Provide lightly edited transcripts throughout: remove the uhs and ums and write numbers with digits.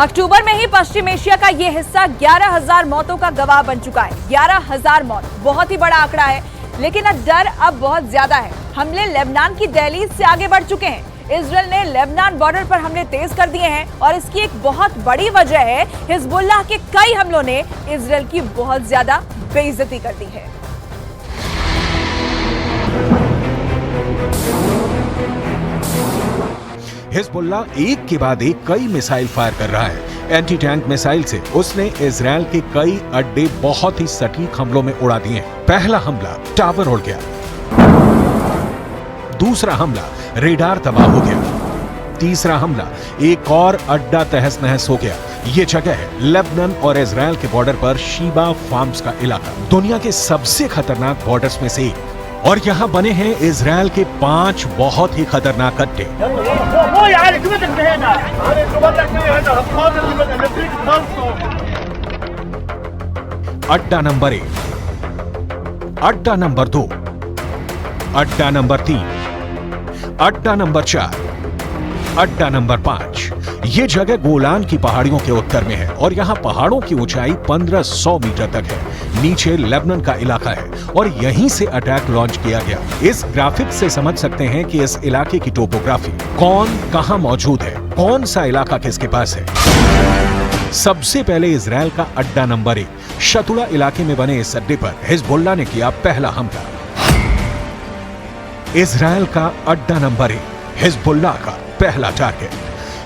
अक्टूबर में ही पश्चिम एशिया का ये हिस्सा 11,000 मौतों का गवाह बन चुका है। 11,000 मौत बहुत ही बड़ा आंकड़ा है, लेकिन अब डर बहुत ज्यादा है। हमले लेबनान की दहलीज से आगे बढ़ चुके हैं। इजरायल ने लेबनान बॉर्डर पर हमले तेज कर दिए हैं और इसकी एक बहुत बड़ी वजह है हिजबुल्लाह के कई हमलों ने इजरायल की बहुत ज्यादा बेइज्जती कर दी है। हिजबुल्लाह एक के बाद एक कई मिसाइल फायर कर रहा है। एंटी टैंक मिसाइल से उसने इजरायल के कई अड्डे बहुत ही सटीक हमलों में उड़ा दिए। पहला हमला टावर उड़ गया, दूसरा हमला रेडार तबाह हो गया, तीसरा हमला एक और अड्डा तहस नहस हो गया। ये जगह है लेबनान और इजरायल के बॉर्डर पर शीबा फार्म्स का इलाका, दुनिया के सबसे खतरनाक बॉर्डर्स में से एक। और यहाँ बने हैं इजरायल के 5 बहुत ही खतरनाक अड्डे। अड्डा नंबर 1, अड्डा नंबर 2, अड्डा नंबर 3, अड्डा नंबर 4, अड्डा नंबर 5। ये जगह गोलान की पहाड़ियों के उत्तर में है और यहाँ पहाड़ों की ऊंचाई 1500 मीटर तक है। नीचे लेबनान का इलाका है और यहीं से अटैक लॉन्च किया गया। इस ग्राफिक से समझ सकते हैं कि इस इलाके की टोपोग्राफी, कौन कहां मौजूद है, कौन सा इलाका किसके पास है। सबसे पहले इजरायल का अड्डा नंबर 1 शतुला इलाके में बने इस अड्डे पर हिजबुल्लाह ने किया पहला हमला। इजरायल का अड्डा नंबर 1 हिजबुल्लाह का पहला टारगेट।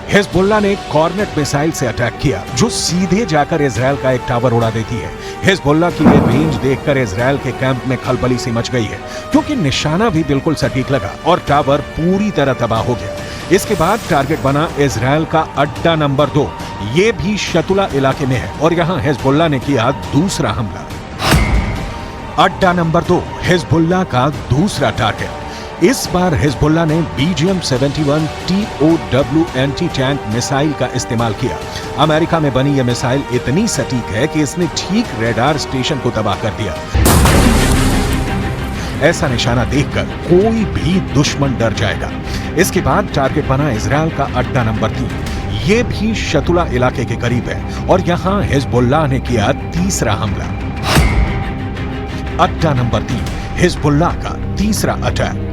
हिजबुल्लाह ने कॉर्नेट मिसाइल से अटैक किया जो सीधे जाकर इजरायल का एक टावर उड़ा देती है। हिजबुल्लाह की ये रेंज देखकर इजरायल के कैंप में खलबली सी मच गई है, क्योंकि निशाना भी बिल्कुल सटीक लगा और टावर पूरी तरह तबाह हो गया। इसके बाद टारगेट बना इजरायल का अड्डा नंबर 2। ये भी शतुला इलाके में है और यहाँ हिजबुल्लाह ने किया दूसरा हमला। अड्डा नंबर 2 हिजबुल्लाह का दूसरा टारगेट। इस बार हिजबुल्लाह ने BGM-71 TOW anti tank missile का इस्तेमाल किया। अमेरिका में बनी यह मिसाइल इतनी सटीक है कि इसने ठीक रेडार स्टेशन को तबाह कर दिया। ऐसा निशाना देखकर कोई भी दुश्मन डर जाएगा। इसके बाद टारगेट बना इजरायल का अड्डा नंबर 3। ये भी शतुला इलाके के करीब है और यहां हिजबुल्लाह ने किया तीसरा हमला। अड्डा नंबर 3 हिजबुल्लाह का तीसरा अटैक।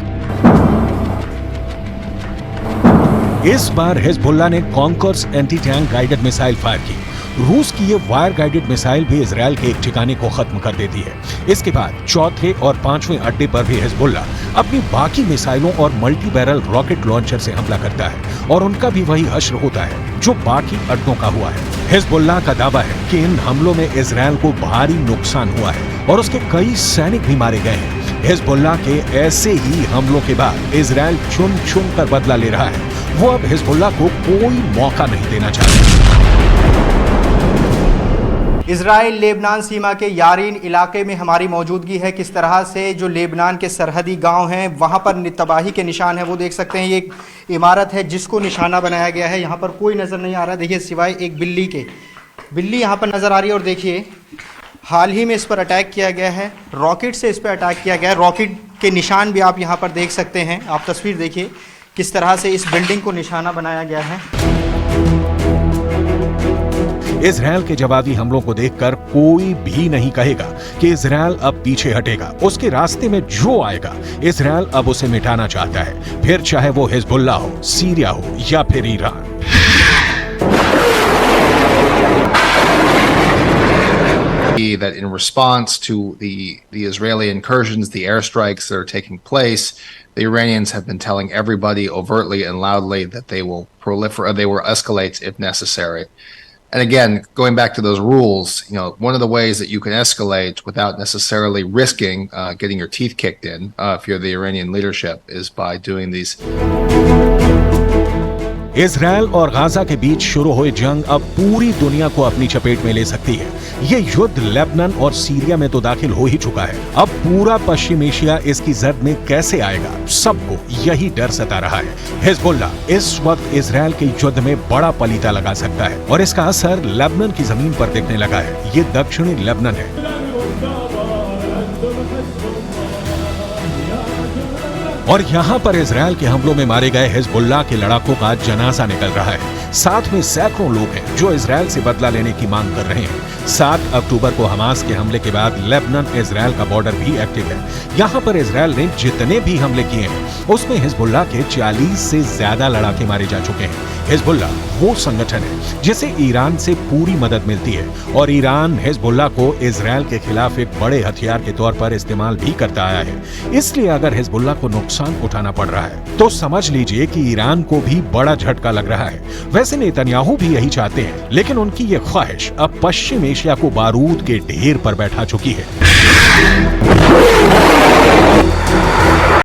इस बार हिजबुल्लाह ने conquers anti tank guided missile fire की। रूस की ये वायर गाइडेड मिसाइल भी इजरायल के एक ठिकाने को खत्म कर देती है। इसके बाद चौथे और 5वें अड्डे पर भी हिजबुल्लाह अपनी बाकी मिसाइलों और मल्टी बैरल रॉकेट लॉन्चर से हमला करता है और उनका भी वही हश्र होता है जो बाकी अड्डों का हुआ है। हिजबुल्लाह का दावा है कि इन हमलों में इजरायल को भारी नुकसान हुआ है और उसके कई सैनिक भी मारे गए हैं। हिजबुल्लाह के ऐसे ही हमलों के बाद इजरायल चुन चुन कर बदला ले रहा है। वो अब हिजबुल्लाह को कोई मौका नहीं देना चाहता। इजराइल लेबनान सीमा के यारीन इलाके में हमारी मौजूदगी है। किस तरह से जो लेबनान के सरहदी गांव हैं वहां पर तबाही के निशान है वो देख सकते हैं। ये एक इमारत है जिसको निशाना बनाया गया है। यहाँ पर कोई नज़र नहीं आ रहा, देखिए सिवाय एक बिल्ली के। बिल्ली यहाँ पर नज़र आ रही है और देखिए हाल ही में इस पर अटैक किया गया है, रॉकेट से इस पर अटैक किया गया है। रॉकेट के निशान भी आप यहाँ पर देख सकते हैं। आप तस्वीर देखिए किस तरह से इस बिल्डिंग को निशाना बनाया गया है। इजरायल के जवाबी हमलों को देखकर कोई भी नहीं कहेगा कि इजरायल अब पीछे हटेगा। उसके रास्ते में जो आएगा इजरायल अब उसे मिटाना चाहता है, फिर चाहे वो हिजबुल्लाह हो, सीरिया हो या फिर Iran. That in response to the Israeli incursions, the airstrikes that are taking place, the Iranians have been telling everybody overtly and loudly that they will escalate if necessary. And again, going back to those rules, one of the ways that you can escalate without necessarily risking getting your teeth kicked in, if you're the Iranian leadership, is by doing these. Israel और Gaza के बीच शुरू हुई जंग अब पूरी दुनिया को अपनी चपेट में ले सकती है। ये युद्ध लेबनान और सीरिया में तो दाखिल हो ही चुका है। अब पूरा पश्चिम एशिया इसकी जद में कैसे आएगा, सबको यही डर सता रहा है। हिजबुल्लाह इस वक्त इजरायल के युद्ध में बड़ा पलीता लगा सकता है और इसका असर लेबनान की जमीन पर दिखने लगा है। ये दक्षिणी लेबनान है और यहाँ पर इजरायल के हमलों में मारे गए हिजबुल्लाह के लड़ाकों का जनाजा निकल रहा है। साथ में सैकड़ों लोग हैं जो इजरायल से बदला लेने की मांग कर रहे हैं। 7 अक्टूबर को हमास के हमले के बाद लेबनान इजरायल का बॉर्डर भी एक्टिव है। यहाँ पर इजरायल ने जितने भी हमले किए हैं उसमें हिजबुल्लाह के 40 से ज्यादा लड़ाके मारे जा चुके हैं। हिजबुल्लाह वो संगठन है जिसे ईरान से पूरी मदद मिलती है और ईरान हिजबुल्लाह को इजरायल के खिलाफ एक बड़े हथियार के तौर पर इस्तेमाल भी करता आया है। इसलिए अगर हिजबुल्लाह को नुकसान उठाना पड़ रहा है तो समझ लीजिए कि ईरान को भी बड़ा झटका लग रहा है। वैसे नेतन्याहू भी यही चाहते हैं, लेकिन उनकी ये ख्वाहिश अब पश्चिम एशिया को बारूद के ढेर पर बैठा चुकी है।